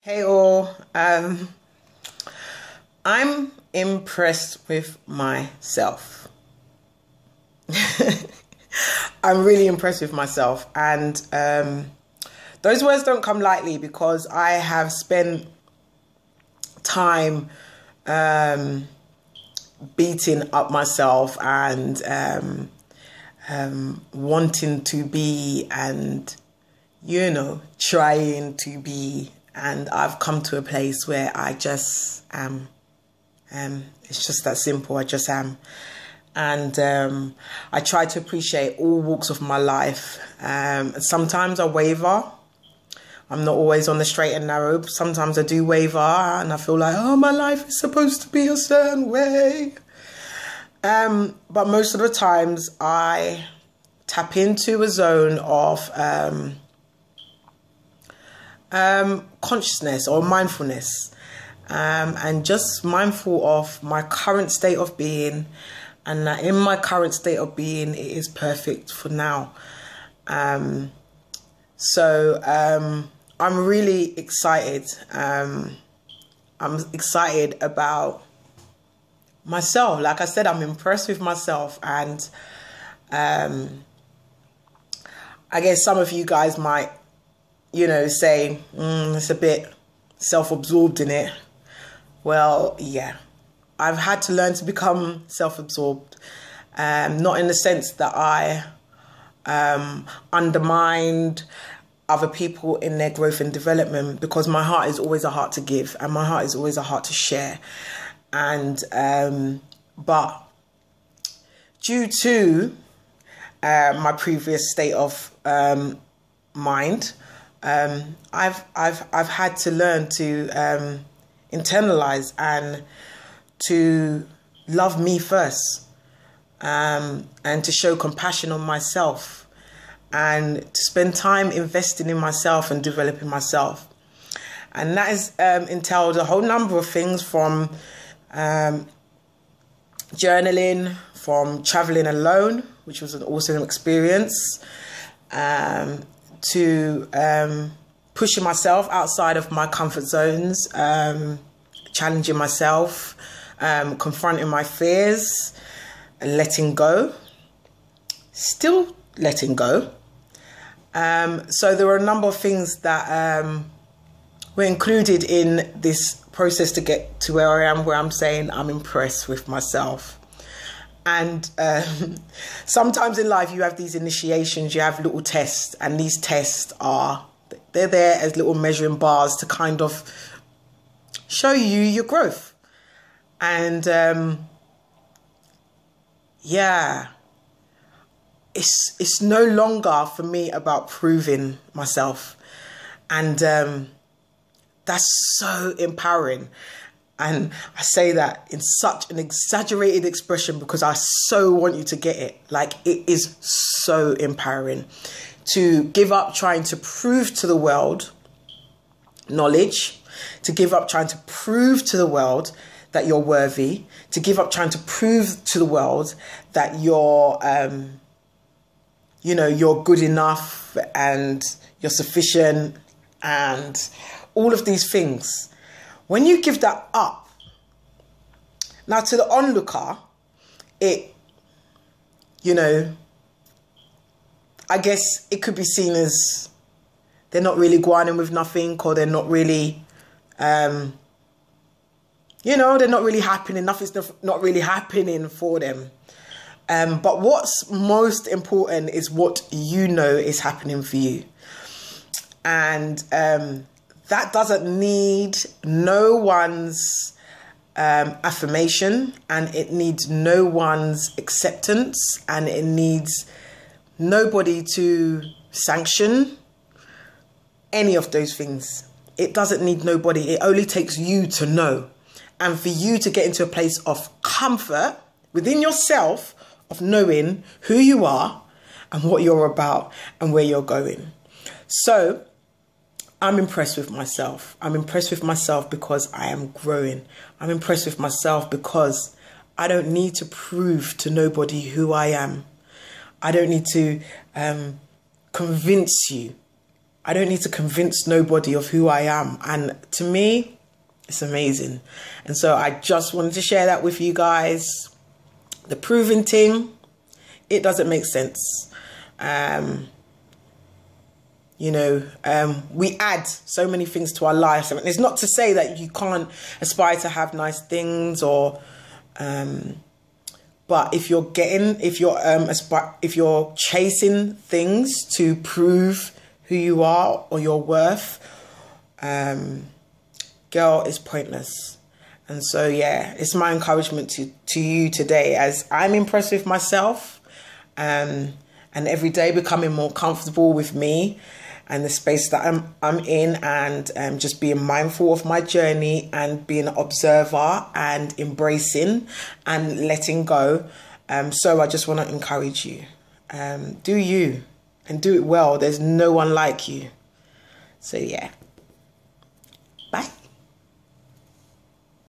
Hey all, I'm impressed with myself. I'm really impressed with myself, and those words don't come lightly because I have spent time beating up myself and wanting to be and trying to be. And I've come to a place where I just am. It's just that simple. I just am. And I try to appreciate all walks of my life. Sometimes I waver. I'm not always on the straight and narrow. Sometimes I do waver and I feel like, oh, my life is supposed to be a certain way. But most of the times I tap into a zone of consciousness or mindfulness, and just mindful of my current state of being, and that in my current state of being it is perfect for now. So I'm really excited. I'm excited about myself. Like I said, I'm impressed with myself, and I guess some of you guys might say, it's a bit self-absorbed in it. Well, yeah, I've had to learn to become self-absorbed. Not in the sense that I undermined other people in their growth and development, because my heart is always a heart to give, and my heart is always a heart to share. And but due to my previous state of mind, I've had to learn to internalize and to love me first, and to show compassion on myself, and to spend time investing in myself and developing myself. And that has entailed a whole number of things, from journaling, from traveling alone, which was an awesome experience, to pushing myself outside of my comfort zones, challenging myself, confronting my fears, and letting go, still letting go. So there were a number of things that were included in this process to get to where I am, where I'm saying I'm impressed with myself. And sometimes in life you have these initiations, you have little tests, and these tests they're there as little measuring bars to kind of show you your growth. And yeah, it's no longer for me about proving myself, and that's so empowering. And I say that in such an exaggerated expression because I so want you to get it. Like, it is so empowering to give up trying to prove to the world knowledge, to give up trying to prove to the world that you're worthy, to give up trying to prove to the world that you're, you're good enough and you're sufficient and all of these things. When you give that up, now to the onlooker, I guess it could be seen as they're not really going in with nothing, or they're not really, they're not really happening. Nothing's not really happening for them. But what's most important is what you know is happening for you. And that doesn't need no one's affirmation, and it needs no one's acceptance, and it needs nobody to sanction any of those things. It doesn't need nobody. It only takes you to know, and for you to get into a place of comfort within yourself, of knowing who you are and what you're about and where you're going. So I'm impressed with myself. I'm impressed with myself because I am growing. I'm impressed with myself because I don't need to prove to nobody who I am. I don't need to convince you I don't need to convince nobody of who I am. And to me, it's amazing. And so I just wanted to share that with you guys. The proving thing, it doesn't make sense. You know, we add so many things to our lives. I mean, it's not to say that you can't aspire to have nice things, or but if you're chasing things to prove who you are or your worth, girl, it's pointless. And so, yeah, it's my encouragement to you today, as I'm impressed with myself, and every day becoming more comfortable with me and the space that I'm in, and just being mindful of my journey and being an observer and embracing and letting go. So I just want to encourage you. Do you, and do it well. There's no one like you. So yeah. Bye.